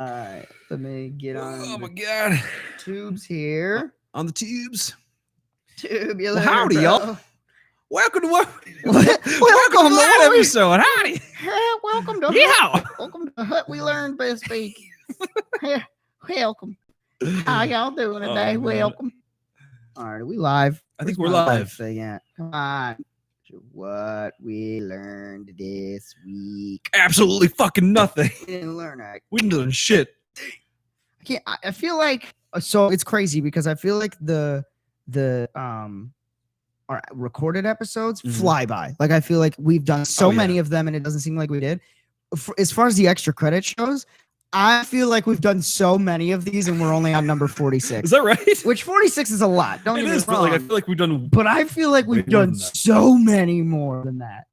All right, let me get on. Oh my god, tubes here. On the tubes. Tubular. Well, howdy, bro. y'all. Welcome to Welcome to that to episode. Howdy. Welcome to Yeah. Welcome to Hut We Learned by Speak. Welcome. How y'all doing today? Oh, man. Welcome. All right, are we live? I think Where's we're my live. thing at? Come on. What we learned this week. Absolutely fucking nothing. We didn't learn it. We didn't learn shit. I feel like so it's crazy because I feel like the our recorded episodes fly by. Like I feel like we've done so many of them and it doesn't seem like we did. As far as the extra credit shows, I feel like we've done so many of these and we're only on number 46. Is that right? Which 46 is a lot. Don't It get me is, but wrong. like I feel like we've done. But I feel like we've way more done than that. so many more than that.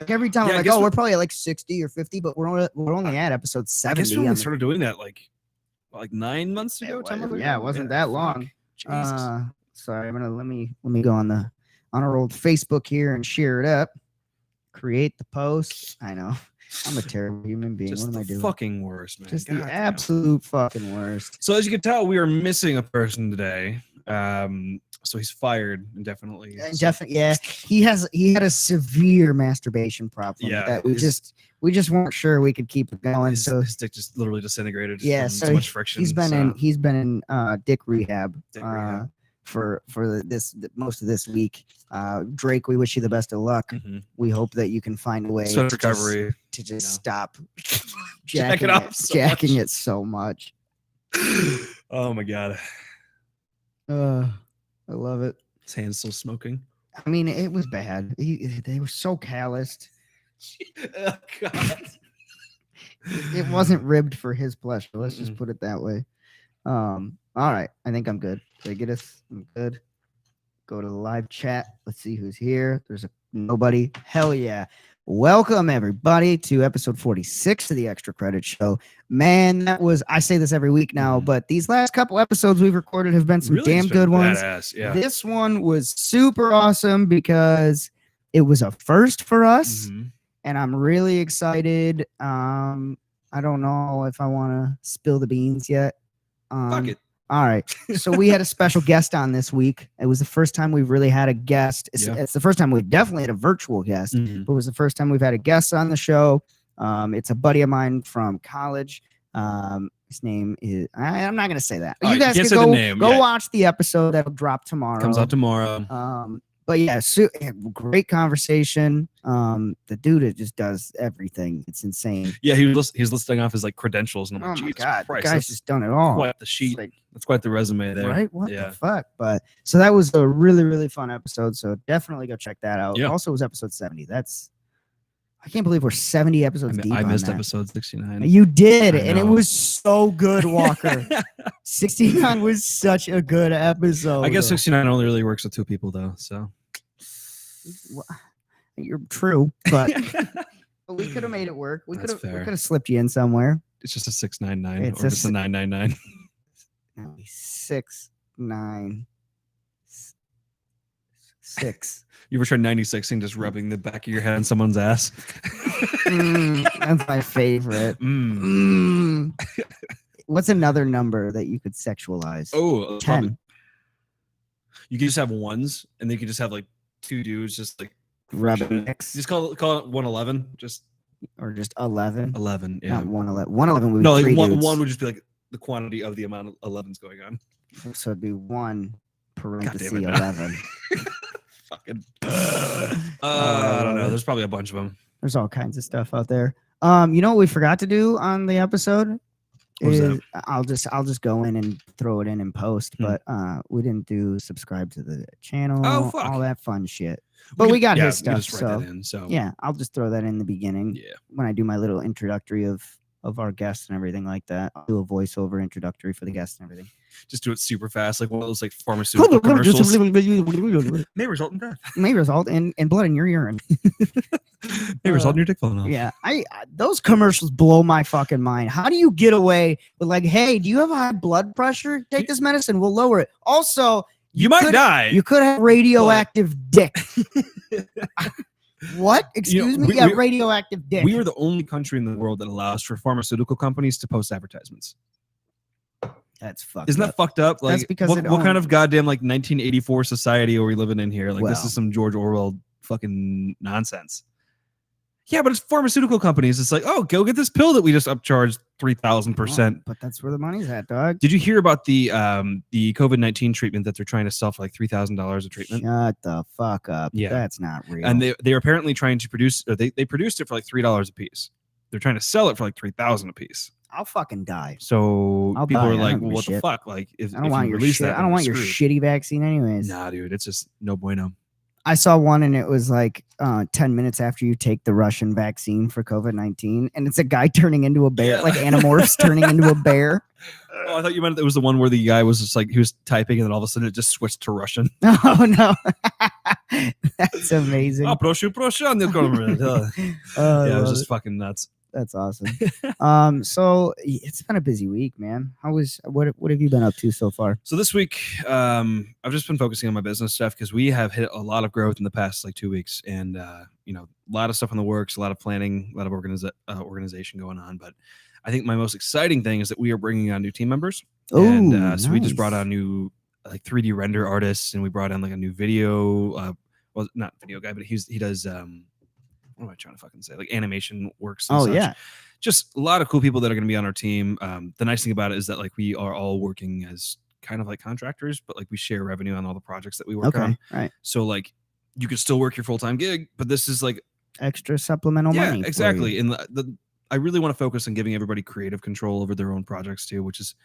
Like every time Yeah, I'm I like, guess oh, we're probably at like 60 or 50, but we're only at episode 70. I guess when we started doing that like 9 months ago. 10 months ago? Yeah, it wasn't that long. Fuck. Jesus. Sorry, I'm gonna let me go on our old Facebook here and share it up. Create the post. I know. I'm a terrible human being. Just What am I doing? fucking worst, man. Just God the damn. absolute fucking worst. So as you can tell, we are missing a person today. So he's fired indefinitely. Definitely, yeah. He had a severe masturbation problem. Yeah, that we just weren't sure we could keep it going. His, So his dick just literally disintegrated. yeah, from so so much friction. he's been in dick rehab. Dick rehab. For most of this week. Drake, we wish you the best of luck. We hope that you can find a way Swift recovery. to just stop Jack it off so jacking much. it so much. Oh my god. I love it. His hand's still smoking. I mean, it was bad. They were so calloused. Oh god. It wasn't ribbed for his pleasure. Let's just Mm-mm. put it that way. All right. I think I'm good. Did I get us? I'm good. Go to the live chat. Let's see who's here. There's nobody. Hell yeah. Welcome everybody to episode 46 of the Extra Credit Show. Man, I say this every week now, but these last couple episodes we've recorded have been some Really damn just been good ones. badass, yeah. This one was super awesome because it was a first for us. And I'm really excited. I don't know if I want to spill the beans yet. Fuck it. All right. So we had a special guest on this week. It was the first time we've really had a guest. It's the first time we've definitely had a virtual guest, but it was the first time we've had a guest on the show. It's a buddy of mine from college. His name is, I'm not going to say that. You guys can go watch the episode that'll drop tomorrow. Comes out tomorrow. But yeah, great conversation. The dude just does everything. It's insane. Yeah, he's listing off his like credentials, and I'm like, Oh my Jesus god, Christ, the guy's just done it all. quite the sheet. Like, That's quite the resume there, right? What yeah. the fuck? But so that was a really, really fun episode. So definitely go check that out. Yeah. Also, it was episode 70. I can't believe we're 70 episodes deep. I missed on that. episode 69. You did, I and it know. was so good, Walker. 69 was such a good episode. I guess 69 only really works with two people though, so Well, you're true, but we could have made it work. We could have slipped you in somewhere. it's just a 699 It's or just a 999. 6 9 6. You ever tried 96 and just rubbing the back of your head on someone's ass? That's my favorite. What's another number that you could sexualize? Oh, 10. You can just have ones, and they could just have like two dudes just like Rubbing X. Just call it 111. Just Or just 11. 11. Yeah. Not 111. 111 would be No, like three one dudes. would just be like the quantity of the amount of 11s going on. So it'd be 1 parenthesis damn it, no. 11. Fucking. I don't know. There's probably a bunch of them. There's all kinds of stuff out there. You know what we forgot to do on the episode? What was that? I'll just go in and throw it in post, but we didn't do subscribe to the channel. Oh, fuck. All that fun shit. But we got his stuff. Just write that in, so yeah, I'll just throw that in the beginning. Yeah. When I do my little introductory of our guests and everything like that. I'll do a voiceover introductory for the guests and everything. Just do it super fast, like one of those like pharmaceutical commercials. May result in death. May result in blood in your urine. May result in your dick falling off. Yeah, I those commercials blow my fucking mind. How do you get away with like, hey, do you have high blood pressure? Take this medicine, we'll lower it. Also, you might die. You could have radioactive dick. What? Excuse me? Yeah, radioactive dick. We are the only country in the world that allows for pharmaceutical companies to post advertisements. That's fucked Isn't up. that fucked up? Like, That's because what kind of goddamn like 1984 society are we living in here? Like, this Well. is some George Orwell fucking nonsense. Yeah, but it's pharmaceutical companies. It's like, oh, go get this pill that we just upcharged 3,000%. But that's where the money's at, dog. Did you hear about the COVID-19 treatment that they're trying to sell for like $3,000 a treatment? Shut the fuck up. Yeah, that's not real. And they're apparently trying to produce, or they produced it for like $3 a piece. They're trying to sell it for like $3,000 a piece. I'll fucking die. So I'll people die. are I like, don't well, give a what the shit. fuck? Like, if I don't want you your release shit. that, I don't want your screwed. shitty vaccine anyways. Nah, dude, it's just no bueno. I saw one and it was like 10 minutes after you take the Russian vaccine for COVID-19, and it's a guy turning into a bear, like Animorphs turning into a bear. Oh, I thought you meant it was the one where the guy was just like, he was typing and then all of a sudden it just switched to Russian. Oh no. That's amazing. Oh, proszę. Yeah, it was just fucking nuts. That's awesome. So it's been a busy week, man. What have you been up to so far? So this week, I've just been focusing on my business stuff because we have hit a lot of growth in the past like 2 weeks, and a lot of stuff in the works, a lot of planning, a lot of organization going on. But I think my most exciting thing is that we are bringing on new team members. So we just brought on new like 3D render artists, and we brought in like a new video, well, not video guy, but he does what am I trying to fucking say? Like animation works. And such. Yeah. Just a lot of cool people that are going to be on our team. The nice thing about it is that like we are all working as kind of like contractors, but like we share revenue on all the projects that we work on. Right. So like you could still work your full-time gig, but this is like extra supplemental money. Yeah, exactly. And I really want to focus on giving everybody creative control over their own projects too, which is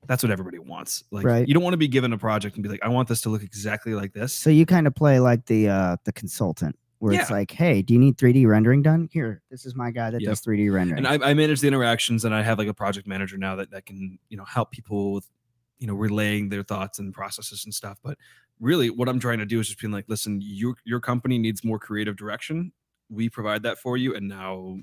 that's what everybody wants. Like you don't want to be given a project and be like, I want this to look exactly like this. So you kind of play like the consultant. Where it's like, hey, do you need 3D rendering done? Here, this is my guy that does 3D rendering. And I manage the interactions, and I have like a project manager now that can help people with relaying their thoughts and processes and stuff. But really, what I'm trying to do is just being like, listen, your company needs more creative direction. We provide that for you, and now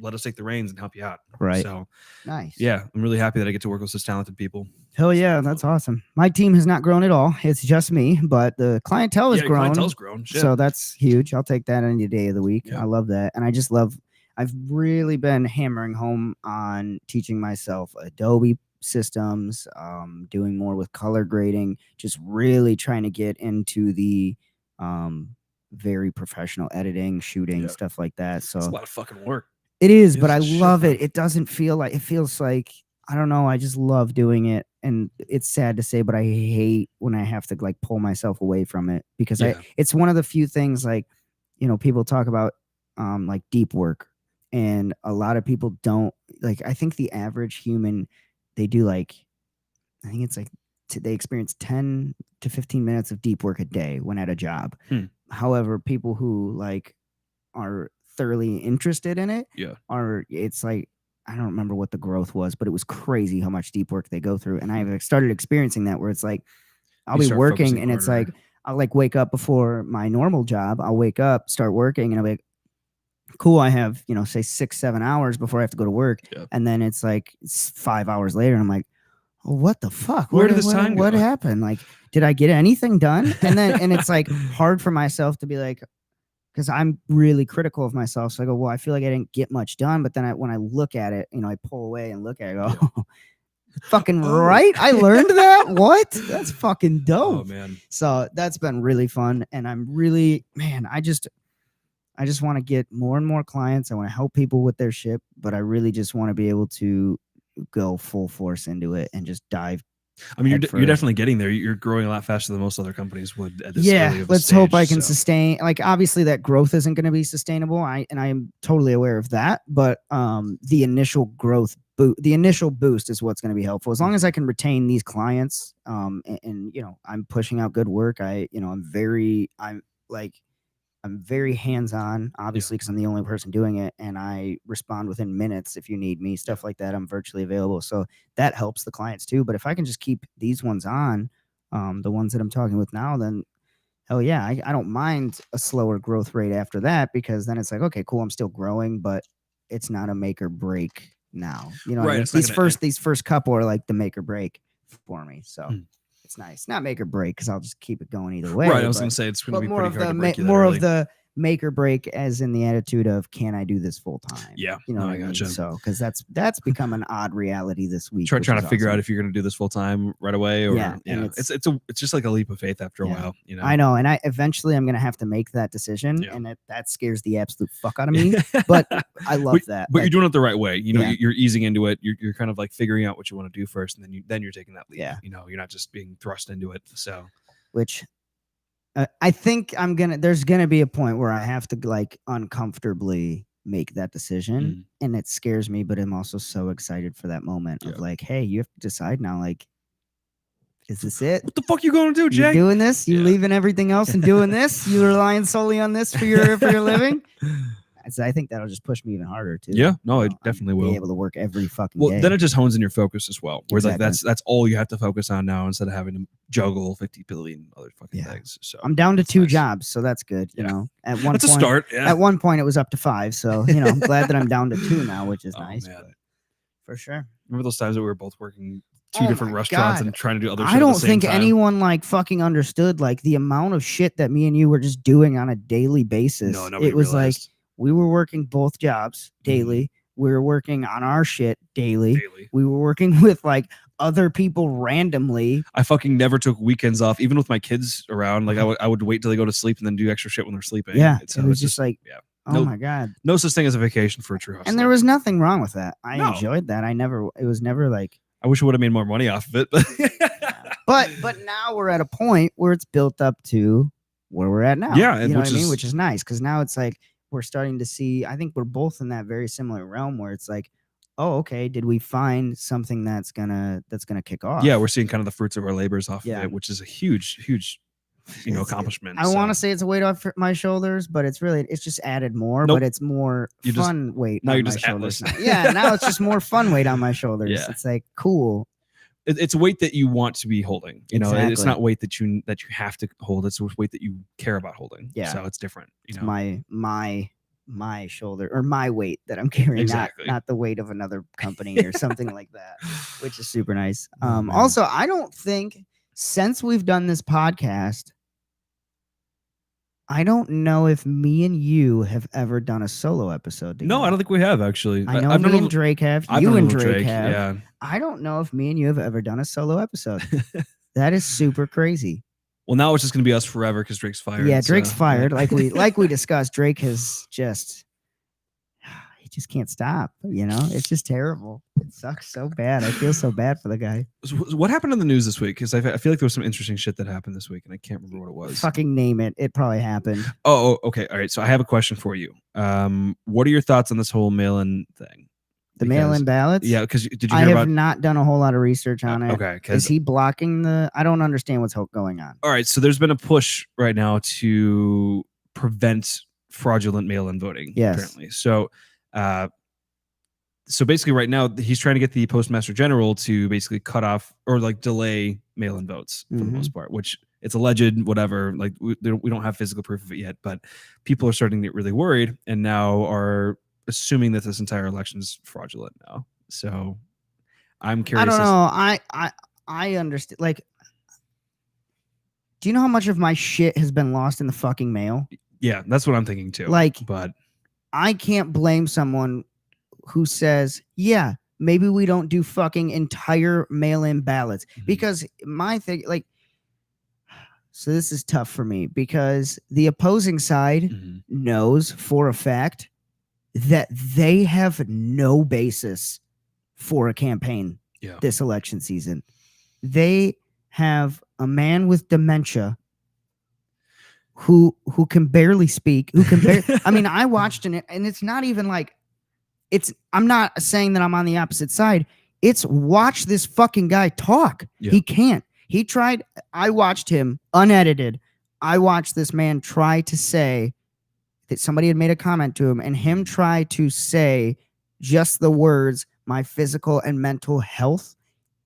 let us take the reins and help you out. Right. So nice. Yeah, I'm really happy that I get to work with such talented people. Hell yeah, that's awesome. My team has not grown at all. It's just me, but the clientele has grown. Clientele's grown. Shit. So that's huge. I'll take that any day of the week. Yeah. I love that. And I've really been hammering home on teaching myself Adobe systems, doing more with color grading, just really trying to get into the very professional editing, shooting, stuff like that. So it's a lot of fucking work. It is, but I love it. It doesn't feel like, it feels like, I don't know. I just love doing it. And it's sad to say, but I hate when I have to like pull myself away from it because it's one of the few things like, people talk about like deep work, and a lot of people don't like, I think the average human, they do like, I think it's like they experience 10 to 15 minutes of deep work a day when at a job. However, people who like are thoroughly interested in it it's like, I don't remember what the growth was, but it was crazy how much deep work they go through. And I've started experiencing that where it's like, I'll be working and it's like, I'll like wake up before my normal job. I'll wake up, start working, and I'll be like, cool. I have, say 6-7 hours before I have to go to work. Yeah. And then it's like, it's 5 hours later. And I'm like, oh, what the fuck? Where did this time go? What happened? Like, did I get anything done? And then, and it's like hard for myself to be like, because I'm really critical of myself. So I go, well, I feel like I didn't get much done. But then when I look at it, I pull away and look at it, I go, fucking right. I learned that. What? That's fucking dope. Oh, man. So that's been really fun. And I'm really, man, I just want to get more and more clients. I want to help people with their shit, but I really just want to be able to go full force into it and just dive. I mean, you're definitely getting there. You're growing a lot faster than most other companies would at this early of a let's stage, hope I can sustain. Like, obviously that growth isn't going to be sustainable. I am totally aware of that, but the initial growth the initial boost is what's going to be helpful. As long as I can retain these clients, and I'm pushing out good work. I'm very hands-on, obviously, because I'm the only person doing it, and I respond within minutes if you need me, stuff like that. I'm virtually available. So that helps the clients too. But if I can just keep these ones on, the ones that I'm talking with now, then hell yeah, I don't mind a slower growth rate after that, because then it's like, okay, cool, I'm still growing, but it's not a make or break now. Right. These first couple are like the make or break for me. So it's nice. Not make or break, because I'll just keep it going either way. Right. I was going to say it's going to be more pretty of hard the to break you more early. of the make or break as in the attitude of, can I do this full time? Yeah, You know no, what I I mean? gotcha. So, because that's become an odd reality this week. Trying which to is figure out awesome. if you're going to do this full time right away, or Yeah, and it's just like a leap of faith after a while. You know, I know, and I eventually I'm gonna have to make that decision, Yeah. and that scares the absolute fuck out of me. But I love that. But you're doing it the right way. You know, Yeah. you're easing into it. You're kind of like figuring out what you want to do first, and then you're taking that leap. Yeah. You know, you're not just being thrust into it. So, which I think there's gonna be a point where I have to like uncomfortably make that decision, and it scares me, but I'm also so excited for that moment of like, hey, you have to decide now, like, is this it? What the fuck you going to do, Jay? You doing this? You leaving everything else and doing this? You relying solely on this for your living? So I think that'll just push me even harder too. Yeah, no, it definitely will. Be able to work every fucking day. Well, then it just hones in your focus as well. Where Exactly. like that's all you have to focus on now instead of having to juggle 50 billion other fucking things. So I'm down to 2 jobs, so that's good. You know, at one that's point, a start. Yeah. At one point, it was up to 5. So you know, I'm glad that I'm down to 2 now, which is nice. Man. But for sure. Remember those times that we were both working 2 different restaurants and trying to do other shit I don't at the same think time? anyone like fucking understood like the amount of shit that me and you were just doing on a daily basis. No, nobody it was realized. like we were working both jobs daily. We were working on our shit daily. We were working with like other people randomly. I fucking never took weekends off, even with my kids around. Like I would wait till they go to sleep and then do extra shit when they're sleeping. Yeah, So it was just like, oh my god, no such thing as a vacation for a true hustler. and there was nothing wrong with that. I enjoyed that. It was never like. I wish I would have made more money off of it, but now we're at a point where it's built up to where we're at now. Yeah, you know what I mean, which is nice because now it's like we're starting to see. I think we're both in that very similar realm where it's like, oh, okay, did we find something that's gonna kick off? Yeah, we're seeing kind of the fruits of our labors off of it, which is a huge, accomplishment. I want to say it's a weight off my shoulders, but it's just added more. Nope. But it's more fun weight. Now on you're my just shoulders. Atlas. Yeah, now it's just more fun weight on my shoulders. Yeah. It's like cool. It's weight that you want to be holding. You know, Exactly. it's not weight that you have to hold. It's weight that you care about holding. Yeah. So it's different. You know, my shoulder or my weight that I'm carrying, Exactly. not the weight of another company or something like that, which is super nice. Also, I don't think since we've done this podcast, I don't know if me and you have ever done a solo episode together. No, I don't think we have actually. I know me and Drake have. You and Drake have. Yeah. I don't know if me and you have ever done a solo episode. That is super crazy. Well, now it's just gonna be us forever because Drake's fired. Yeah, Drake's fired. Like we discussed, Drake has he just can't stop. You know, it's just terrible. It sucks so bad. I feel so bad for the guy. So what happened in the news this week? Because I feel like there was some interesting shit that happened this week, and I can't remember what it was. Fucking name it. It probably happened. Oh, okay, all right. So I have a question for you. What are your thoughts on this whole mail-in thing? The mail-in ballots? Yeah, because did you I hear have not done a whole lot of research on it. Okay, is he blocking I don't understand what's going on. All right, so there's been a push right now to prevent fraudulent mail-in voting. Yes. Apparently. So basically, right now he's trying to get the Postmaster General to basically cut off or like delay mail-in votes for the most part, which it's alleged, whatever. Like we don't have physical proof of it yet, but people are starting to get really worried and now are assuming that this entire election is fraudulent now. So I'm curious. I don't know. I understand. Like, do you know how much of my shit has been lost in the fucking mail? Yeah, that's what I'm thinking too. Like, but I can't blame someone who says, yeah, maybe we don't do fucking entire mail-in ballots because my thing, like, so this is tough for me because the opposing side knows for a fact that they have no basis for a campaign this election season. They have a man with dementia who can barely speak, I mean, I watched it and it's not even like I'm not saying that I'm on the opposite side. It's watch this fucking guy talk. Yeah. He can't. He tried. I watched him unedited. I watched this man try to say that somebody had made a comment to him and him try to say just the words, my physical and mental health.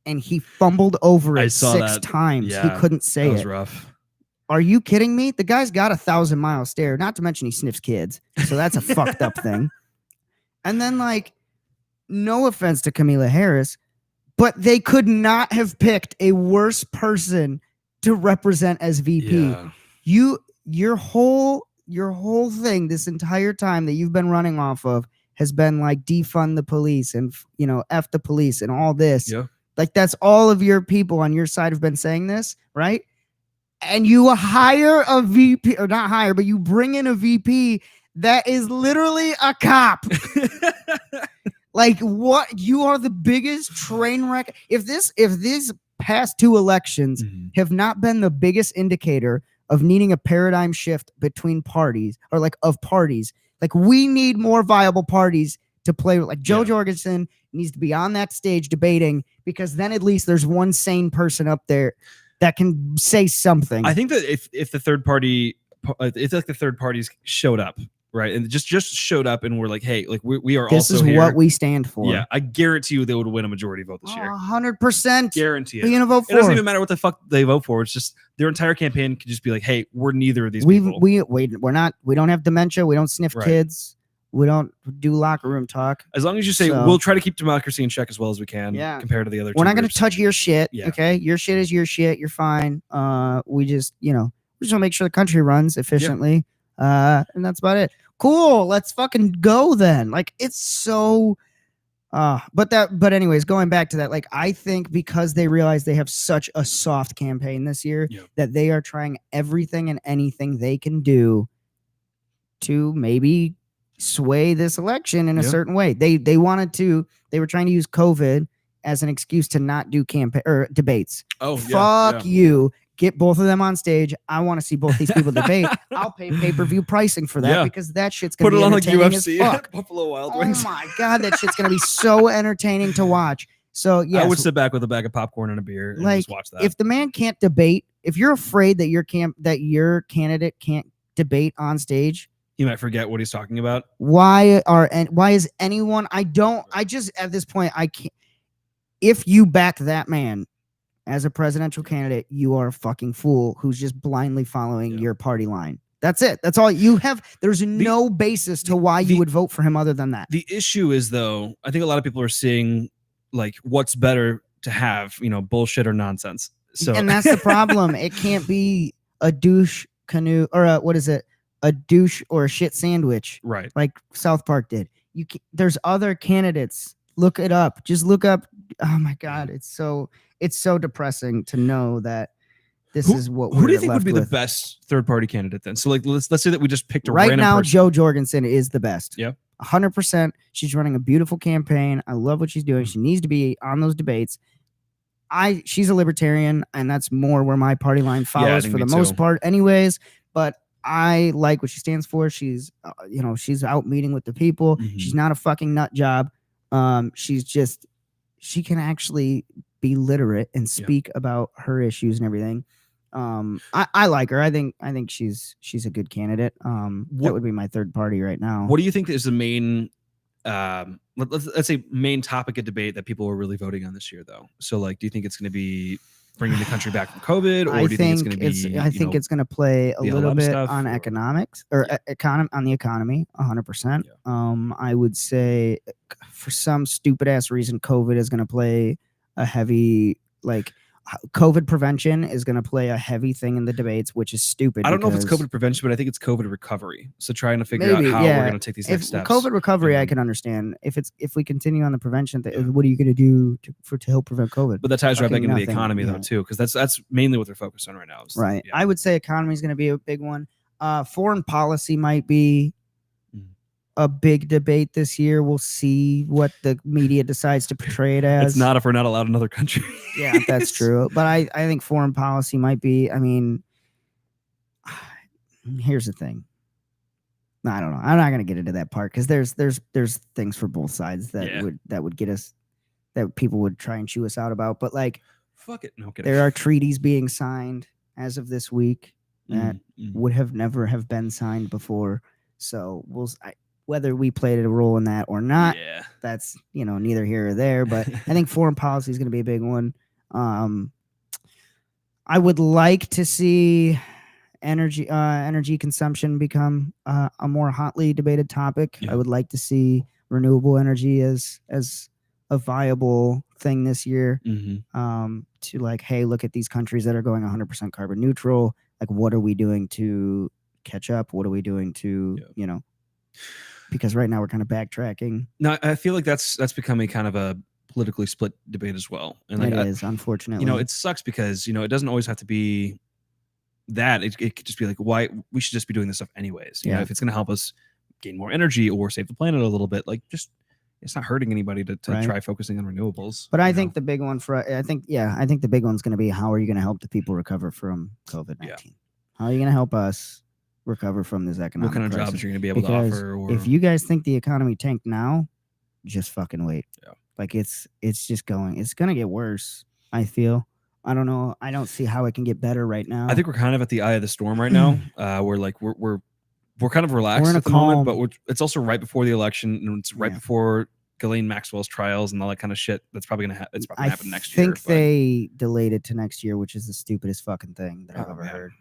And he fumbled over it 6 times. Yeah, he couldn't say it. That was rough. Are you kidding me? The guy's got 1,000-mile stare, not to mention he sniffs kids. So that's a fucked up thing. And then, like, no offense to Kamala Harris, but they could not have picked a worse person to represent as VP. Yeah. Your whole your whole thing this entire time that you've been running off of has been like defund the police and F the police and all this. Yeah. Like that's all of your people on your side have been saying this, right? And you hire a VP, or not hire, but you bring in a VP that is literally a cop. Like what? You are the biggest train wreck. If these past two elections have not been the biggest indicator of needing a paradigm shift between parties, or like of parties, like we need more viable parties to play with. Like Joe Jorgensen needs to be on that stage debating, because then at least there's one sane person up there that can say something. I think that if the third party, it's like the third parties showed up, right, and just showed up and we're like, hey, like we are this also is here. What we stand for. Yeah, I guarantee you they would win a majority vote this year. 100%. Guarantee it. Who you gonna vote for? It doesn't even matter what the fuck they vote for. It's just their entire campaign could just be like, hey, we're neither of these people. We don't have dementia. We don't sniff kids. We don't do locker room talk. As long as you say, we'll try to keep democracy in check as well as we can, compared to the other. We're not going to touch your shit. Yeah. Okay, your shit is your shit. You're fine. We just want to make sure the country runs efficiently. And that's about it. Cool. Let's fucking go then. Like it's so. But anyways, going back to that, like I think because they realize they have such a soft campaign this year, that they are trying everything and anything they can do to maybe sway this election in a certain way. They were trying to use COVID as an excuse to not do campaign or debates. Oh, fuck you. Get both of them on stage. I want to see both these people debate. I'll pay pay-per-view pricing for that because that shit's gonna put be it on like UFC. As fuck. Buffalo Wild Wings. Oh my god, that shit's gonna be so entertaining to watch. So yeah, I would sit back with a bag of popcorn and a beer and just watch that. If the man can't debate, if you're afraid that your candidate can't debate on stage, you might forget what he's talking about. Why is anyone? I just at this point I can't. If you back that man as a presidential candidate, you are a fucking fool who's just blindly following your party line. That's it. That's all you have. There's no basis to why you would vote for him other than that. The issue is, though, I think a lot of people are seeing like what's better to have, bullshit or nonsense. So, and that's the problem. It can't be a douche canoe or a douche or a shit sandwich, right? Like South Park did. There's other candidates. Look it up. Just look up. Oh my god, it's so depressing to know that this is what we're. Who do you think left would be with. the best third party candidate then? So like let's say that we just picked a right random now. person. Joe Jorgensen is the best. Yeah, 100%. She's running a beautiful campaign. I love what she's doing. She needs to be on those debates. She's a libertarian, and that's more where my party line follows for the most part, anyways. But I like what she stands for. She's she's out meeting with the people. She's not a fucking nut job. She can actually be literate and speak about her issues and everything. I like her. I think she's a good candidate. That would be my third party right now. What do you think is the main let's say main topic of debate that people are really voting on this year, though? So like, do you think it's going to be bringing the country back from COVID, or do you think it's going to be? I think it's going to play a little bit on economics or on the economy, 100%. I would say for some stupid ass reason, COVID is going to play a heavy COVID prevention is going to play a heavy thing in the debates, which is stupid. I don't know if it's COVID prevention, but I think it's COVID recovery. So trying to figure out how we're going to take these next steps. COVID recovery, I can understand. If we continue on the prevention, what are you going to do to help prevent COVID? But that ties right back into the economy, though, too, because that's mainly what they're focused on right now. Right. I would say economy is going to be a big one. Foreign policy might be a big debate this year. We'll see what the media decides to portray it as. It's not if we're not allowed in another country. Yeah, that's true. But I think foreign policy might be. I mean, here's the thing. I don't know. I'm not going to get into that part because there's things for both sides that would get us, that people would try and chew us out about. But like, fuck it. No, there are treaties being signed as of this week that would have never have been signed before. So whether we played a role in that or not, that's neither here or there. But I think foreign policy is going to be a big one. I would like to see energy consumption become a more hotly debated topic. I would like to see renewable energy as a viable thing this year. To like, hey, look at these countries that are going 100% carbon neutral. Like, what are we doing to catch up? What are we doing to, Yeah. Because right now we're kind of backtracking. No, I feel like that's becoming kind of a politically split debate as well. And like, It is, unfortunately. it sucks because, it doesn't always have to be that. It could just be like, why we should just be doing this stuff anyways. You know, if it's going to help us gain more energy or save the planet a little bit, like just, it's not hurting anybody to try focusing on renewables. But I think the big one I think the big one's going to be, how are you going to help the people recover from COVID-19? Yeah. How are you going to help us recover from this economic What kind of crisis? jobs you're going to be able to offer? Or if you guys think the economy tanked now, just fucking wait. Yeah. Like it's just going. It's going to get worse, I feel. I don't know. I don't see how it can get better right now. I think we're kind of at the eye of the storm right now. We're like we're kind of relaxed at the moment, but it's also right before the election, and it's right before Ghislaine Maxwell's trials and all that kind of shit. That's probably gonna it's probably gonna happen next year. I think they delayed it to next year, which is the stupidest fucking thing that I've ever heard.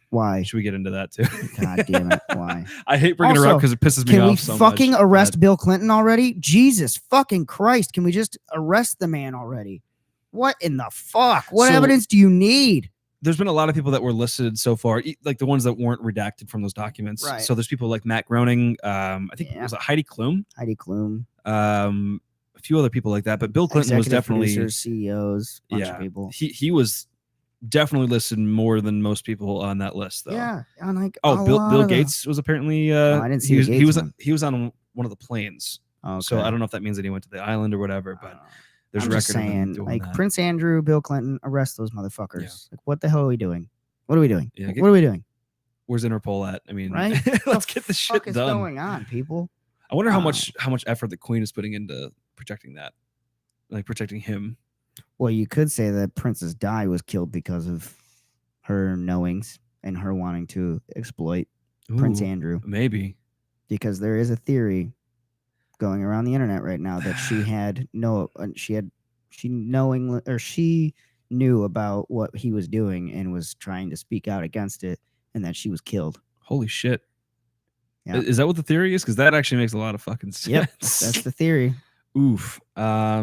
Why? Should we get into that too? God damn it! Why? I hate bringing her up because it pisses me off so much. Can we fucking arrest Bill Clinton already? Jesus fucking Christ! Can we just arrest the man already? What in the fuck? What evidence do you need? There's been a lot of people that were listed so far, like the ones that weren't redacted from those documents. Right. So there's people like Matt Groening. I think it was Heidi Klum. A few other people like that, but Bill Clinton was definitely CEOs. Bunch of people. He was definitely listed more than most people on that list, though. Yeah, on like Bill Gates was apparently. I didn't see he was on one of the planes. Okay. So I don't know if that means that he went to the island or whatever, but. There's I'm just saying, like that. Prince Andrew, Bill Clinton, arrest those motherfuckers. Yeah. Like, what the hell are we doing? What are we doing? Yeah, what are we doing? Where's Interpol at? I mean, right? Let's get this shit done. What's going on, people? I wonder how much effort the Queen is putting into protecting that, like protecting him. Well, you could say that Princess Di was killed because of her knowings and her wanting to exploit Prince Andrew. Maybe because there is a theory going around the internet right now that she knew about what he was doing and was trying to speak out against it, and that she was killed. Holy shit. Yeah. Is that what the theory is? Because that actually makes a lot of fucking sense. Yep, that's the theory. Oof. Yeah, I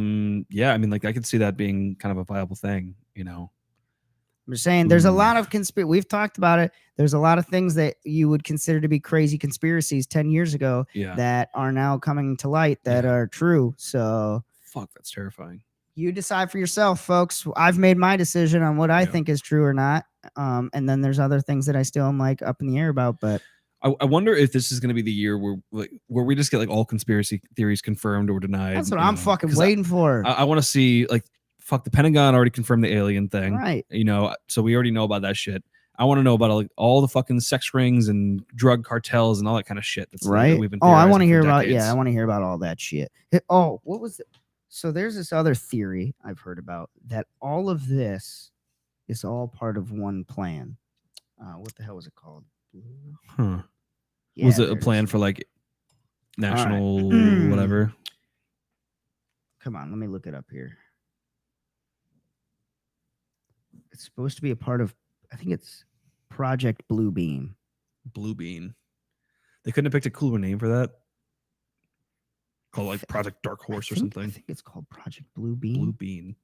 mean, like I could see that being kind of a viable thing, I'm just saying there's a lot of we've talked about it. There's a lot of things that you would consider to be crazy conspiracies 10 years ago that are now coming to light that are true. So fuck, that's terrifying. You decide for yourself, folks. I've made my decision on what I think is true or not. And then there's other things that I still am like up in the air about, but I wonder if this is going to be the year where we just get like all conspiracy theories confirmed or denied. That's what I'm fucking waiting for. I want to see like, fuck, the Pentagon already confirmed the alien thing. Right. So we already know about that shit. I want to know about like all the fucking sex rings and drug cartels and all that kind of shit. That's right. That we've been I want to hear about, I want to hear about all that shit. What was it? So there's this other theory I've heard about that all of this is all part of one plan. What the hell was it called? Huh. Yeah, was it a plan for like national whatever? Come on, let me look it up here. It's supposed to be a part of, I think it's Project Bluebeam. Bluebeam. They couldn't have picked a cooler name for that. Called like Project Dark Horse or something. I think it's called Project Bluebeam. Bluebeam.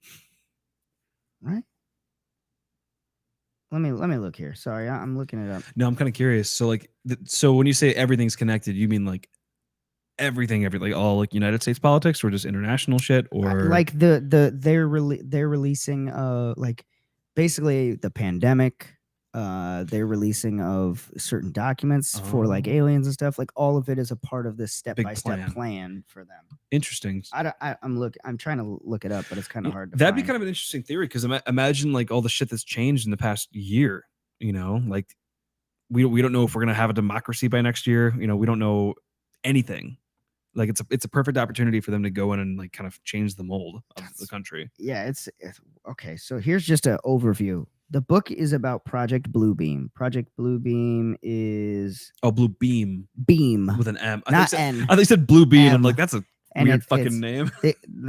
Right? Let me look here. Sorry, I'm looking it up. No, I'm kind of curious. So like, so when you say everything's connected, you mean like everything, like all like United States politics, or just international shit, or like they're releasing like basically the pandemic. They're releasing of certain documents for like aliens and stuff. Like all of it is a part of this step-by-step plan for them. Interesting. I'm trying to look it up, but it's kind of hard to That'd be kind of an interesting theory, because imagine like all the shit that's changed in the past year. Like we don't know if we're gonna have a democracy by next year. We don't know anything. Like it's a perfect opportunity for them to go in and like kind of change the mold of the country. Yeah, it's okay. So here's just an overview. The book is about Project Bluebeam. Project Bluebeam is Bluebeam. Beam with an M, not N. I think said Bluebeam. I'm like, that's a weird fucking name.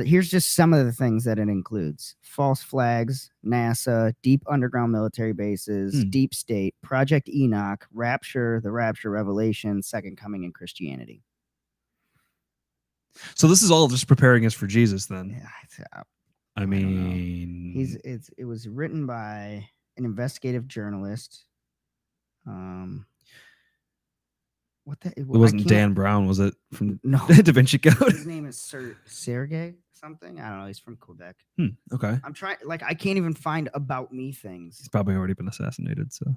Here's just some of the things that it includes: false flags, NASA, deep underground military bases, deep state, Project Enoch, Rapture, the Rapture Revelation, Second Coming, and Christianity. So this is all just preparing us for Jesus, then. Yeah, I mean, it was written by an investigative journalist. what the? It wasn't Dan Brown, was it? From No. Da Vinci Code. His name is Sergey something. I don't know. He's from Quebec. Okay. I'm trying. Like, I can't even find about me things. He's probably already been assassinated. So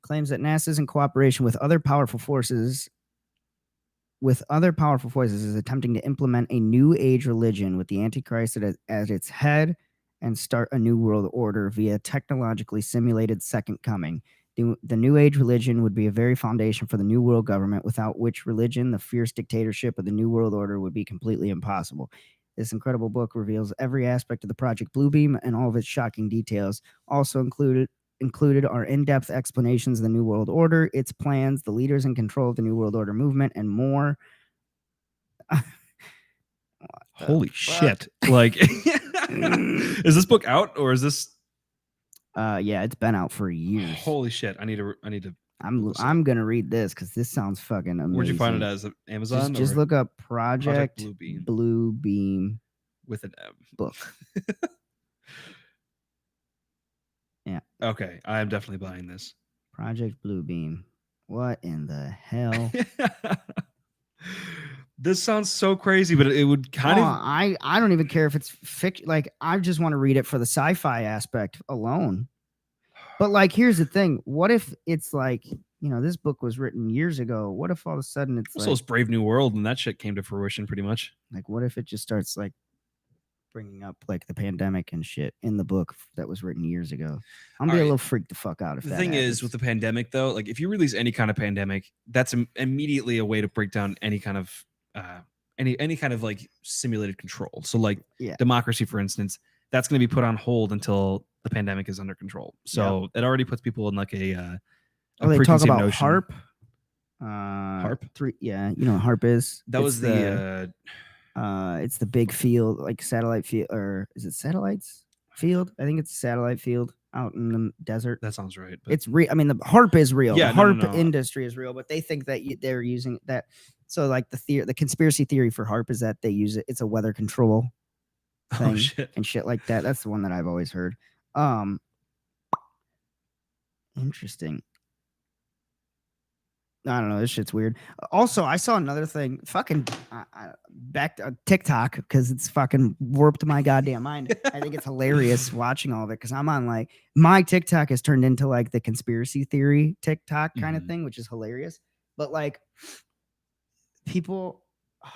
Claims that NASA is in cooperation with other powerful forces. Is attempting to implement a new age religion with the Antichrist at its head and start a new world order via technologically simulated second coming. The new age religion would be a very foundation for the new world government, without which religion, the fierce dictatorship of the new world order, would be completely impossible. This incredible book reveals every aspect of the Project Bluebeam and all of its shocking details. Also included are in-depth explanations of the New World Order, its plans, the leaders in control of the New World Order movement, and more. Holy shit. Like, is this book out or is this? Yeah, it's been out for years. Holy shit. I need to. I'm gonna read this because this sounds fucking amazing. Where'd you find it as? Amazon? Just look up Project Bluebeam. Bluebeam with an M book. Yeah. Okay, I am definitely buying this. Project Bluebeam. What in the hell? This sounds so crazy, but it would kind of. I don't even care if it's fiction. Like, I just want to read it for the sci-fi aspect alone. But like, here's the thing: what if it's like, this book was written years ago? What if all of a sudden it's also, it's Brave New World, and that shit came to fruition pretty much. Like, what if it just starts like bringing up like the pandemic and shit in the book that was written years ago? I'm gonna be a little freaked the fuck out if the that thing happens. is with the pandemic though, like if you release any kind of pandemic, that's immediately a way to break down any kind of any kind of like simulated control. So like democracy, for instance, that's going to be put on hold until the pandemic is under control. So it already puts people in like a they talk about notion. HARP. HARP? You know what HARP is? That was it's the big field, like satellite field, or is it satellites field? I think it's a satellite field out in the desert. That sounds right. But it's real. I mean, the HARP is real. Yeah, the HARP industry is real, but they think that they're using that. So like the conspiracy theory for HARP is that they use it. It's a weather control thing and shit like that. That's the one that I've always heard. Interesting. I don't know. This shit's weird. Also, I saw another thing. Fucking back to TikTok because it's fucking warped my goddamn mind. I think it's hilarious watching all of it because I'm on like my TikTok has turned into like the conspiracy theory TikTok kind of thing, which is hilarious. But like people, I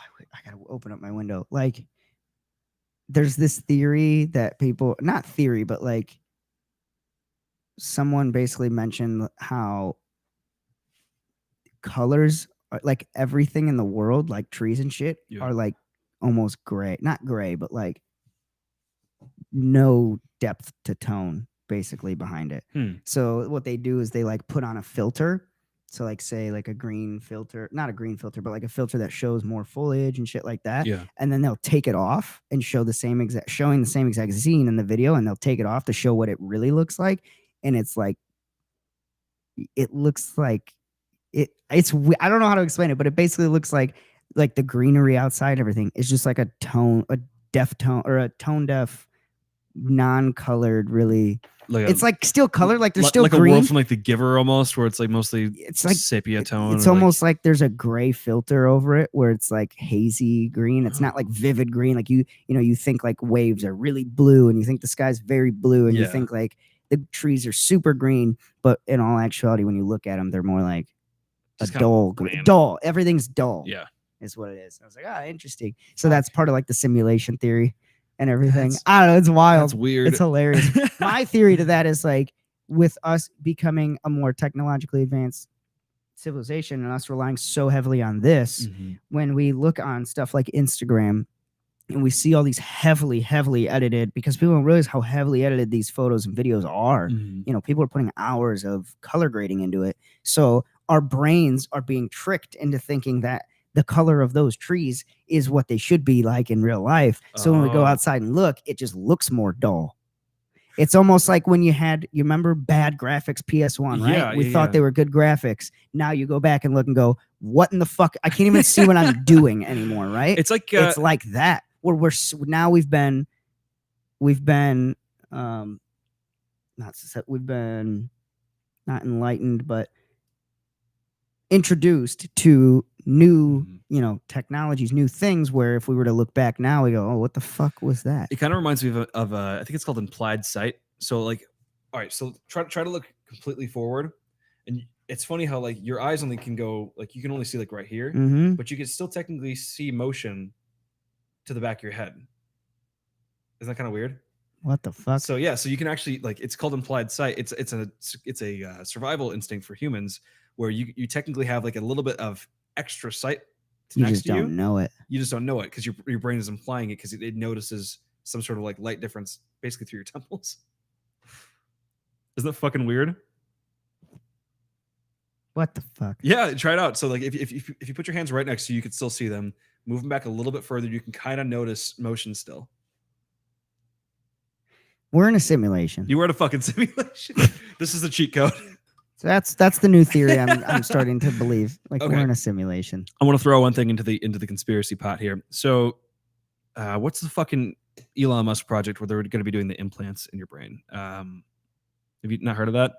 gotta open up my window. Like there's this theory that people, not theory, but like someone basically mentioned how colors, like everything in the world, like trees and shit, are like almost gray. Not gray, but like no depth to tone basically behind it. So what they do is they like put on a filter. So like say like a green filter, not a green filter, but like a filter that shows more foliage and shit like that. Yeah. And then they'll take it off and show showing the same exact scene in the video, and they'll take it off to show what it really looks like. And it's like, it looks like it's I don't know how to explain it, but it basically looks like the greenery outside, everything is just like a deaf tone, or a tone deaf, non-colored, really. Like it's like still colored, like there's still like green. A world from like The Giver almost, where it's like mostly it's like sepia tone. It's almost like there's a gray filter over it where it's like hazy green. It's not like vivid green. Like you think like waves are really blue, and you think the sky's very blue, and you think like the trees are super green, but in all actuality, when you look at them, they're more like dull. Everything's dull. Yeah, is what it is. I was like, interesting. So that's part of like the simulation theory and everything. I don't know. It's wild. That's weird. It's hilarious. My theory to that is like, with us becoming a more technologically advanced civilization and us relying so heavily on this, when we look on stuff like Instagram and we see all these heavily edited, because people don't realize how heavily edited these photos and videos are. People are putting hours of color grading into it. So our brains are being tricked into thinking that the color of those trees is what they should be like in real life. So when we go outside and look, it just looks more dull. It's almost like when you remember bad graphics PS1, right? Yeah, we thought they were good graphics. Now you go back and look and go, what in the fuck? I can't even see what I'm doing anymore, right? It's like it's like that. Where we've been not enlightened, but introduced to new, Mhm. technologies, new things. Where if we were to look back now, we go, "Oh, what the fuck was that?" It kind of reminds me of I think it's called implied sight. So like, all right, so try to look completely forward, and it's funny how like your eyes only can go like you can only see like right here, Mm-hmm. but you can still technically see motion to the back of your head. Isn't that kind of weird? What the fuck? So yeah, so you can actually like it's called implied sight. It's a survival instinct for humans where you technically have like a little bit of extra sight You next just to you. don't know it. You just don't know it because your brain is implying it because it notices some sort of like light difference basically through your temples. Isn't that fucking weird? What the fuck? Yeah, try it out. So like if you put your hands right next to you, you can still see them. Move them back a little bit further, you can kind of notice motion still. We're in a simulation. You were in a fucking simulation. This is the cheat code. So that's the new theory I'm starting to believe. Like Okay. we're in a simulation. I want to throw one thing into the conspiracy pot here. So, what's the fucking Elon Musk project where they're going to be doing the implants in your brain? Have you not heard of that?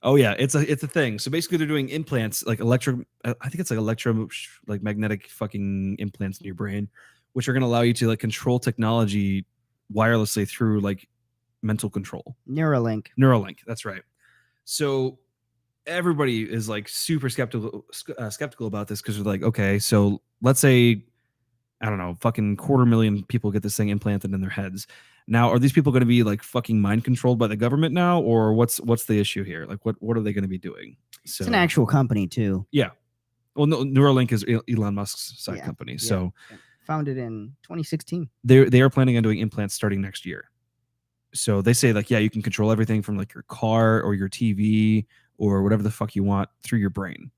Oh yeah, it's a thing. So basically, they're doing implants like I think it's like magnetic fucking implants in your brain, which are going to allow you to like control technology wirelessly through like mental control. Neuralink. That's right. So everybody is like super skeptical about this because they're like, okay, so let's say I don't know, fucking 250,000 people get this thing implanted in their heads. Now, are these people going to be like fucking mind controlled by the government now, or what's the issue here? Like, what are they going to be doing? So It's an actual company too. yeah. Well, no, Neuralink is Elon Musk's side Yeah, company, yeah. so Founded in 2016. they are planning on doing implants starting next year. So they say like, yeah, you can control everything from like your car or your TV or whatever the fuck you want through your brain.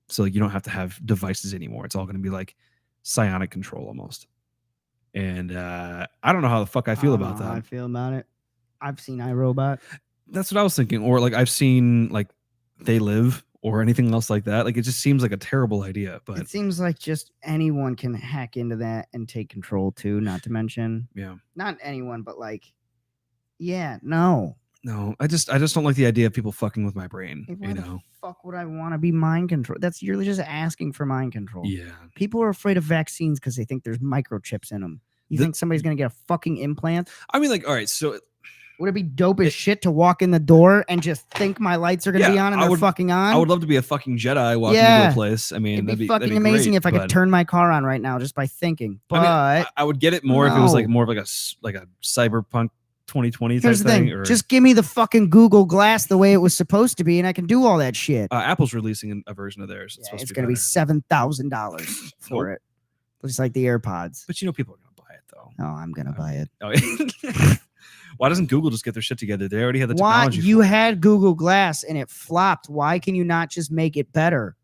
So like you don't have to have devices anymore. It's all going to be like psionic control almost. And I don't know how the fuck I feel about How I that. feel about it. I've seen iRobot. That's what I was thinking. Or like I've seen like They Live or anything else like that. Like it just seems like a terrible idea. But It seems like just anyone can hack into that and take control too. Not to mention, yeah, not anyone, but like, yeah, no. no, I just don't like the idea of people fucking with my brain. Why You the know? fuck would I want to be mind control? You're just asking for mind control. Yeah. People are afraid of vaccines because they think there's microchips in them. You think somebody's gonna get a fucking implant? I mean, like, all right, so would it be dope as shit to walk in the door and just think my lights are gonna be on and they're fucking on? I would love to be a fucking Jedi walking into a place. I mean, it'd be fucking amazing great, if I could turn my car on right now just by thinking. But I mean, I would get it more if it was like more of like a cyberpunk 2020 here's type the thing. thing. Or just give me the fucking Google Glass the way it was supposed to be, and I can do all that shit. Apple's releasing a version of theirs. It's gonna be $7,000 for it, just like the AirPods. But you know, people are gonna buy it though. Oh, I'm gonna buy it. Oh, why doesn't Google just get their shit together? They already had the technology. You had Google Glass and it flopped. Why can you not just make it better?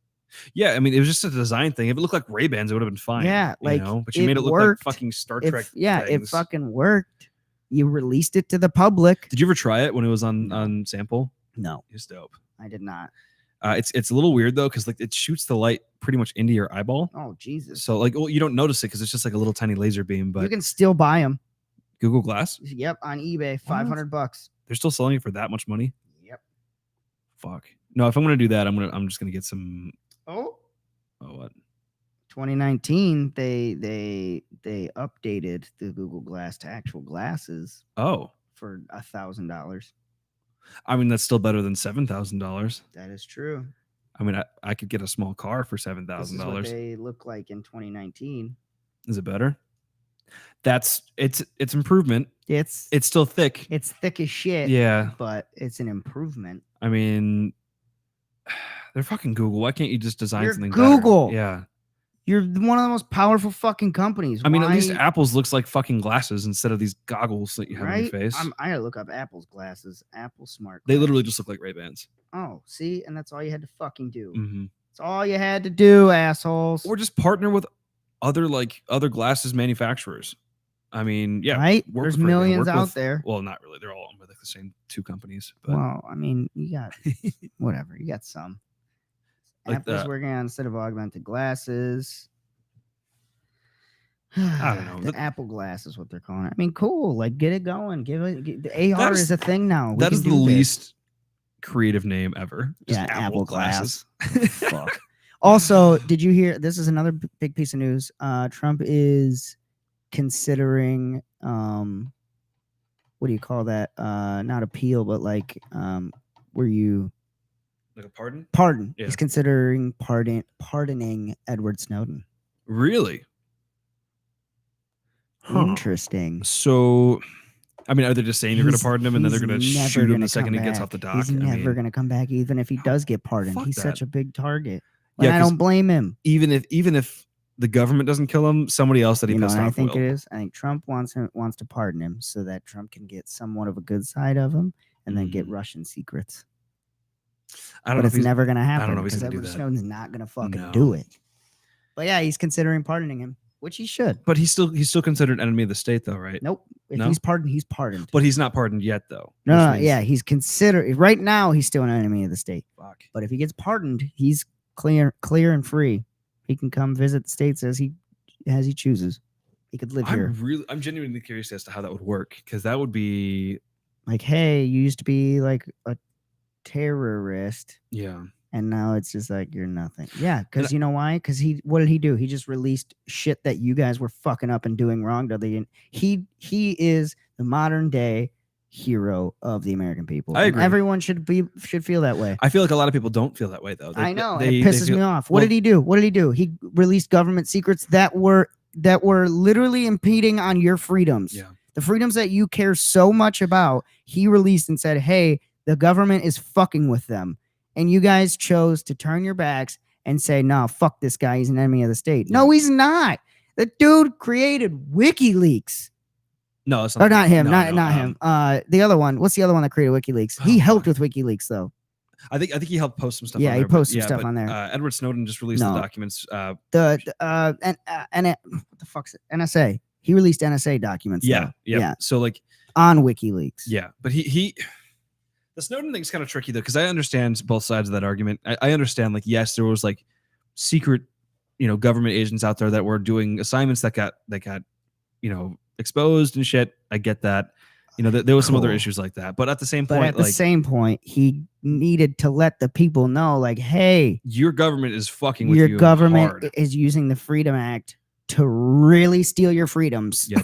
Yeah, I mean, it was just a design thing. If it looked like Ray-Bans, it would have been fine. Yeah, like, but you made it look like fucking Star Trek. It fucking worked. You released it to the public. Did you ever try it when it was on sample? No, it's dope. I did not. It's a little weird though, because like it shoots the light pretty much into your eyeball. Oh Jesus! So like, well, you don't notice it because it's just like a little tiny laser beam. But you can still buy them. Google Glass. Yep, on eBay, $500. They're still selling it for that much money. Yep. Fuck. No, if I'm gonna do that, I'm just gonna get some. Oh, what? 2019, they updated the Google Glass to actual glasses. Oh, for $1,000. I mean, that's still better than $7,000. That is true. I mean, I could get a small car for $7,000. They look like in 2019. Is it better? It's improvement. It's still thick. It's thick as shit. Yeah, but it's an improvement. I mean, they're fucking Google. Why can't you just design something Google better? Yeah. You're one of the most powerful fucking companies. I mean, at least Apple's looks like fucking glasses instead of these goggles that you have on your face. I gotta look up Apple's glasses. Apple Smart. They literally just look like Ray-Bans. Oh, see, and that's all you had to fucking do. Mm-hmm. That's all you had to do, assholes. Or just partner with other glasses manufacturers. I mean, yeah, right. There's millions out there. Well, not really. They're all owned by the same two companies. But. Well, I mean, you got whatever. You got some. Like Apple's working on a set of augmented glasses. I don't know. The Apple Glass is what they're calling it. I mean, cool. Like, get it going. The AR is a thing now. That is the least creative name ever. Just Yeah, Apple glasses. Fuck. Also, did you hear? This is another big piece of news. Trump is considering what do you call that? Not appeal, but like where you Like a pardon? pardon. Yeah. He's considering pardoning Edward Snowden. Really? Huh. Interesting. So, I mean, are they just saying they're going to pardon him and then they're going to never shoot him gonna the second come he gets off back. the dock? He's never going to come back, even if he does get pardoned. Fuck He's that. such a big target. But Yeah, I 'cause don't blame him. Even if the government doesn't kill him, somebody else that he You know, pissed and I off think will. it is. I think Trump wants to pardon him so that Trump can get somewhat of a good side of him and then get Russian secrets. I don't But know it's never going to happen. I don't know if he's because gonna do Edward that. Snowden's not going to fucking No. do it. But yeah, he's considering pardoning him, which he should. But he's still considered enemy of the state, though, right? Nope. If No? he's pardoned, he's pardoned. But he's not pardoned yet, though. No, which means- yeah, he's considered. Right now, he's still an enemy of the state. Fuck. But if he gets pardoned, he's clear and free. He can come visit the states as he chooses. He could live here. I'm genuinely curious as to how that would work, because that would be Like, hey, you used to be like a terrorist, yeah. and now it's just like you're nothing. Yeah, because you know why? Because what did he do? He just released shit that you guys were fucking up and doing wrong to the. He is the modern day hero of the American people. I And agree. everyone should feel that way. I feel like a lot of people don't feel that way, though. I know. And it pisses me off. What did he do? What did he do? He released government secrets that were literally impeding on your freedoms. Yeah. The freedoms that you care so much about, he released and said, hey, the government is fucking with them. And you guys chose to turn your backs and say, no, fuck this guy. He's an enemy of the state. Yeah. No, he's not. The dude created WikiLeaks. No, it's Or not him. No, not him. The other one. What's the other one that created WikiLeaks? He helped with WikiLeaks, though. I think he helped post some stuff. Yeah, on he there, but- posted stuff on there. Edward Snowden just released No. the documents. And what the fuck's it? NSA. He released NSA documents. Yeah, though. yeah. So like, On WikiLeaks. yeah, but he the Snowden thing's kind of tricky though, because I understand both sides of that argument. I understand, like, yes, there was like secret, government agents out there that were doing assignments that got exposed and shit. I get that. There was some other Cool. issues like that, but at the same But point, at the same point, he needed to let the people know, like, hey, your government is fucking with your you government hard. is using the Freedom Act to really steal your freedoms. Yep.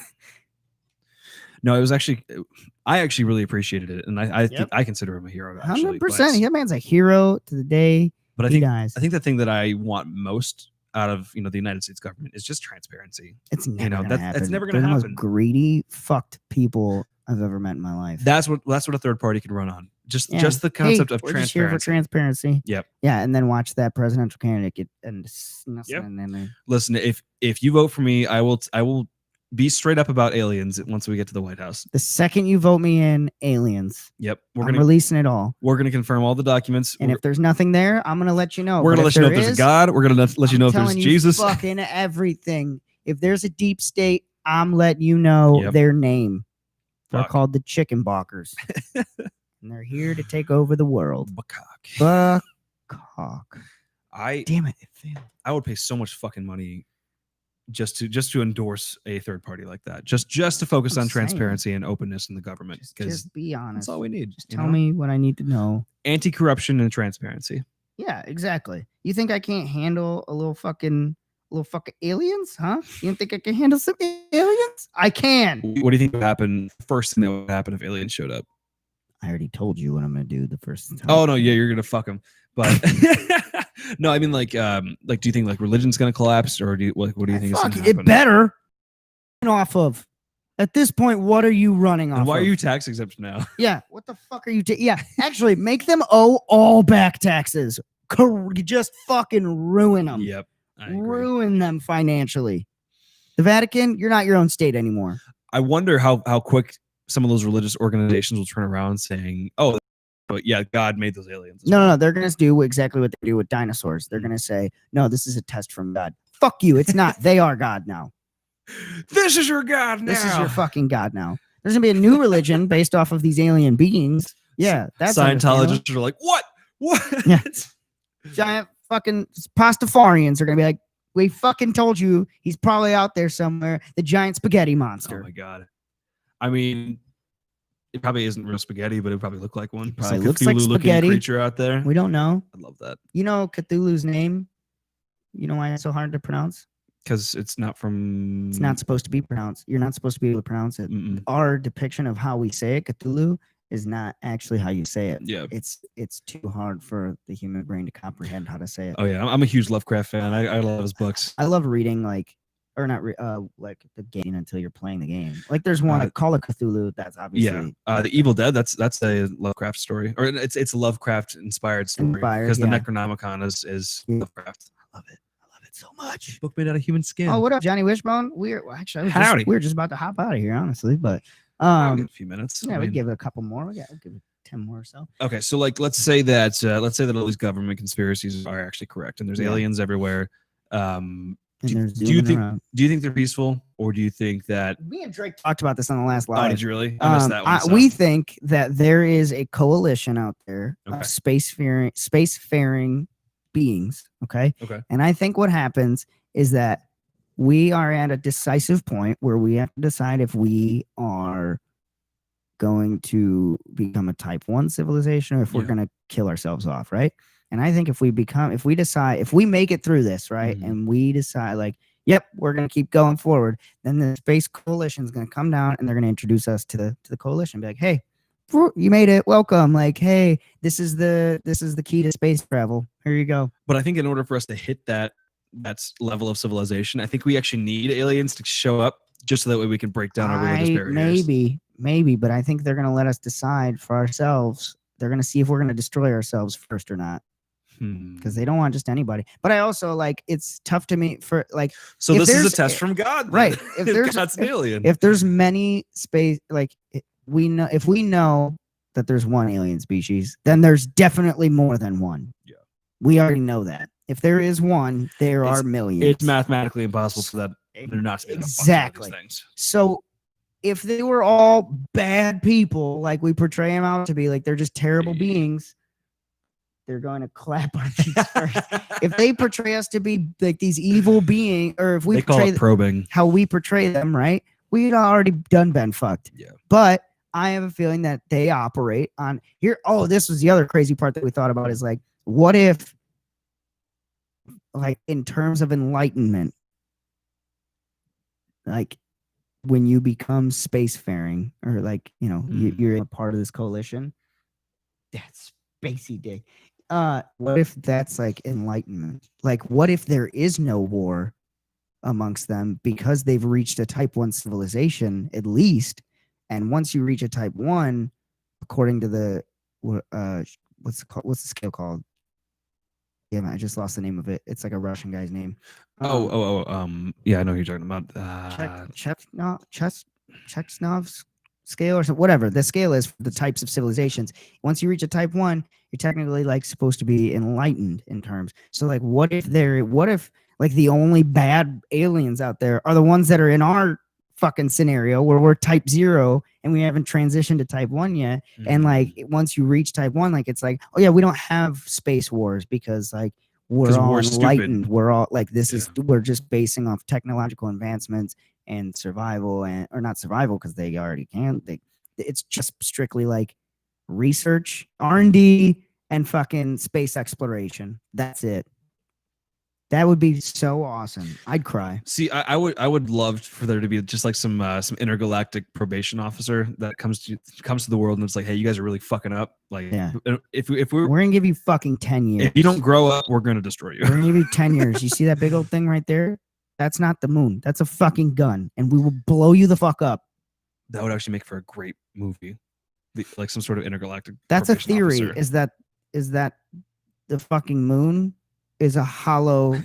No, it was I actually really appreciated it, and I consider him a hero. Actually, 100%. That man's a hero to the day but I he think dies. I think the thing that I want most out of the United States government is just transparency. It's never gonna that's happen. never gonna They're the happen. most greedy, fucked people I've ever met in my life. That's what a third party can run on. Just Yeah. just the concept of we're just here for transparency. transparency. Yep. Yeah, and then watch that presidential candidate get and Yep. and then Listen, if you vote for me, I will be straight up about aliens once we get to the White House. the second you vote me in, aliens. Yep, I'm releasing it all. we're gonna confirm all the documents. And if there's nothing there, I'm gonna let you know. We're But gonna let you know if there there's a is, God. We're gonna let you know if there's telling you Jesus. Fucking everything. If there's a deep state, I'm letting you know Yep. their name. They're Fuck. called the Chicken Balkers. And they're here to take over the world. Buckcock. Buckcock. I Damn it. It failed. I would pay so much fucking money just to endorse a third party like that. Just to focus I'm on saying. transparency and openness in the government, because Just be honest. that's all we need. Just tell me what I need to know. Anti-corruption and transparency. Yeah, exactly. You think I can't handle a little fucking aliens, huh? You think I can handle some aliens? I can. What do you think would happen? First thing that would happen if aliens showed up? I already told you what I'm gonna do the first time. Oh no, yeah, you're gonna fuck them. But no, I mean, like, do you think like religion's gonna collapse, or what do you think is Fuck, gonna happen? it better. Off of. At this point, what are you running off? And why of? are you tax exempt now? Yeah, what the fuck are you? Yeah, actually, make them owe all back taxes. Just fucking ruin them. Yep, I agree. Ruin them financially. The Vatican, you're not your own state anymore. I wonder how quick some of those religious organizations will turn around saying, "Oh, but yeah, God made those aliens." No, they're gonna do exactly what they do with dinosaurs. They're gonna say, "No, this is a test from God." Fuck you. It's not. They are God now. This is your God now. This is your fucking God now. There's gonna be a new religion based off of these alien beings. Yeah, that's understandable. Scientologists are like, what? Yeah. Giant fucking Pastafarians are gonna be like, we fucking told you he's probably out there somewhere. The giant spaghetti Oh monster. my God. I mean, It probably isn't real spaghetti, but it probably look like one. Probably Some looks like Cthulhu-looking spaghetti. creature out there. We don't know. I love that You know Cthulhu's name? You know why it's so hard to pronounce? because it's not from. It's not supposed to be pronounced. You're not supposed to be able to pronounce it. Mm-mm. Our depiction of how we say it, Cthulhu, is not actually how you say it. Yeah. It's too hard for the human brain to comprehend how to say it. Oh yeah, I'm a huge Lovecraft fan. I love his books. I love reading like the game until you're playing the game. Like there's one like Call of Cthulhu. That's obviously the Evil Dead. That's a Lovecraft story, or it's a Lovecraft inspired story because the Necronomicon is Lovecraft. I love it so much. Book made out of human skin. Oh, what up, Johnny Wishbone? We're just about to hop out of here, honestly, but a few minutes. Yeah, we give it a couple more. We'll give it 10 more or so. Okay, so like let's say that all these government conspiracies are actually correct, and there's aliens everywhere. Do you think they're peaceful, or do you think that me and Drake talked about this on the last live? Oh, did you really? I missed that one. We think that there is a coalition out there of spacefaring beings. Okay. And I think what happens is that we are at a decisive point where we have to decide if we are going to become a type 1 civilization or if we're going to kill ourselves off, right? And I think if we make it through this, right, and we decide like, yep, we're going to keep going forward, then the space coalition is going to come down and they're going to introduce us to the coalition. Be like, hey, you made it. Welcome. Like, hey, this is the key to space travel. Here you go. But I think in order for us to hit that level of civilization, I think we actually need aliens to show up just so that way we can break down our religious barriers. Maybe, but I think they're going to let us decide for ourselves. They're going to see if we're going to destroy ourselves first or not. Because they don't want just anybody. But I also like it's tough to me for like. So this is a test from God, right? If there's God's an alien, if there's many space, like we know that there's one alien species, then there's definitely more than one. Yeah, we already know that. If there is one, there are millions. It's mathematically impossible for that there not to be exactly. Things. So if they were all bad people, like we portray them out to be, like they're just terrible beings, they're going to clap our cheeks first. If they portray us to be like these evil beings, or if we call it probing how we portray them, right? We'd already been fucked. Yeah. But I have a feeling that they operate on here. Oh, this was the other crazy part that we thought about is like, what if, like, in terms of enlightenment, like when you become spacefaring, or like, you know, you're a part of this coalition, that's spacey dick. What if that's like enlightenment? Like, what if there is no war amongst them because they've reached a type 1 civilization at least? And once you reach a type 1, according to the what's the scale called? Yeah, man, I just lost the name of it. It's like a Russian guy's name. Yeah, I know who you're talking about. Chekhov's scale or something, whatever the scale is for the types of civilizations. Once you reach a type 1, you're technically like supposed to be enlightened in terms. So like, what if like the only bad aliens out there are the ones that are in our fucking scenario where we're type 0 and we haven't transitioned to type 1 yet. And like once you reach type 1, like it's like, oh yeah, we don't have space wars because like we're all enlightened. Stupid. We're all like, we're just basing off technological advancements and survival, or not survival because they already can. It's just strictly like research, R&D, and fucking space exploration. That's it. That would be so awesome. I'd cry. See, I would love for there to be just like some intergalactic probation officer that comes to the world and it's like, hey, you guys are really fucking up. Like, yeah. If we're gonna give you fucking 10 years. If you don't grow up, we're gonna destroy you. We're gonna give you 10 years. You see that big old thing right there? That's not the moon. That's a fucking gun, and we will blow you the fuck up. That would actually make for a great movie, like some sort of intergalactic. That's a theory. Officer. Is that the fucking moon is a hollow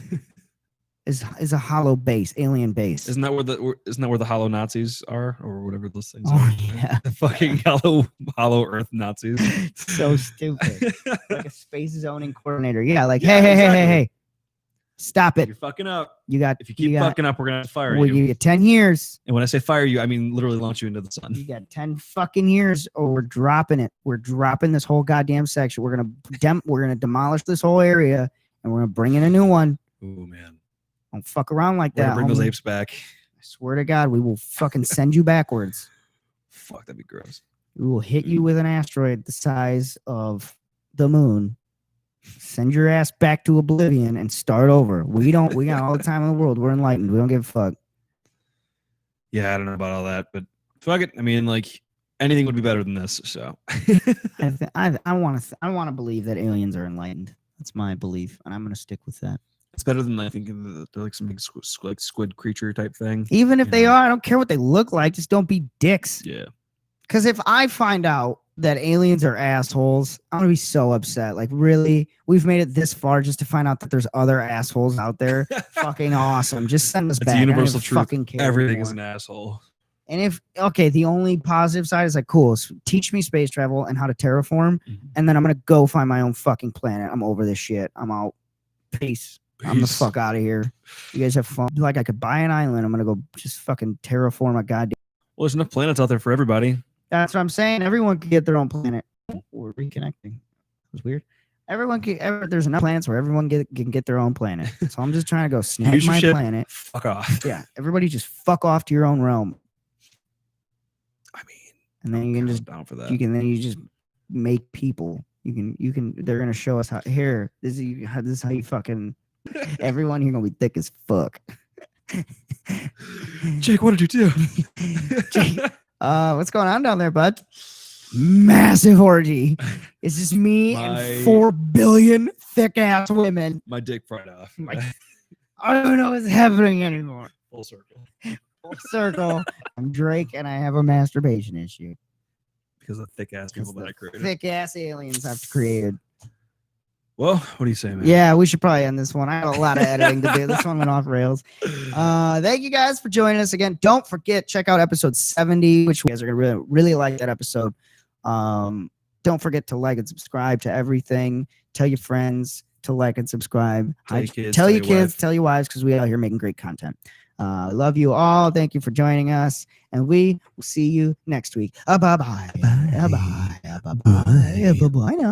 is a hollow base, alien base. Isn't that where the hollow Nazis are, or whatever those things are? Oh yeah, the fucking hollow Earth Nazis. So stupid. Like a space zoning coordinator. Yeah, like hey. Stop it. You're fucking up. If you keep fucking up, we're gonna fire you. Well, you get 10 years. And when I say fire you, I mean literally launch you into the sun. You got 10 fucking years, or we're dropping it. We're dropping this whole goddamn section. We're gonna demolish this whole area, and we're gonna bring in a new one. Oh man, don't fuck around like that. Bring those apes back. I swear to God, we will fucking send you backwards. Fuck, that'd be gross. We will hit you with an asteroid the size of the moon, send your ass back to oblivion, and start over. We got all the time in the world. We're enlightened. We don't give a fuck. Yeah, I don't know about all that, but fuck it. I mean, like anything would be better than this. So I want to believe that aliens are enlightened. That's my belief, and I'm gonna stick with that. it's better than I think they're like some big squid creature type thing. Even if You they know? are, I don't care what they look like. Just don't be dicks. Yeah. Because if I find out that aliens are assholes, I'm gonna be so upset. Like, really, we've made it this far just to find out that there's other assholes out there. Fucking awesome. Just send us It's back. a I don't universal even truth. fucking care Everything anymore. is an asshole. And if the only positive side is like, cool, so teach me space travel and how to terraform, and then I'm gonna go find my own fucking planet. I'm over this shit. I'm out. Peace. I'm the fuck out of here. You guys have fun. Like, I could buy an island. I'm gonna go just fucking terraform a goddamn. Well, there's enough planets out there for everybody. That's what I'm saying. Everyone could get their own planet. We're reconnecting. It was weird. Everyone can. There's enough planets where everyone can get their own planet. So I'm just trying to go snag Here's your my ship. planet. Fuck off. Yeah, everybody just fuck off to your own realm, I mean, and then you can just down for that. you just make people. You can. They're gonna show us how. Here, this is how you fucking. Everyone here gonna be thick as fuck. Jake, what did you do? Jake, what's going on down there, bud? Massive orgy. It's just me My- and 4 billion thick ass women. My dick fried off. I don't know what's happening anymore. Full circle. Full circle. I'm Drake and I have a masturbation issue. Because of thick ass people that I created. Thick ass aliens I've created. Well, what do you say, man? Yeah, we should probably end this one. I have a lot of editing to do. This one went off rails. Thank you guys for joining us again. Don't forget, check out episode 70, which you guys are gonna really, really like that episode. Don't forget to like and subscribe to everything. Tell your friends to like and subscribe. Tell your kids, tell tell your your kids, wife. tell your wives, because we out here making great content. Love you all. Thank you for joining us, and we will see you next week. Bye bye. Bye bye. Bye bye. Bye bye. Now.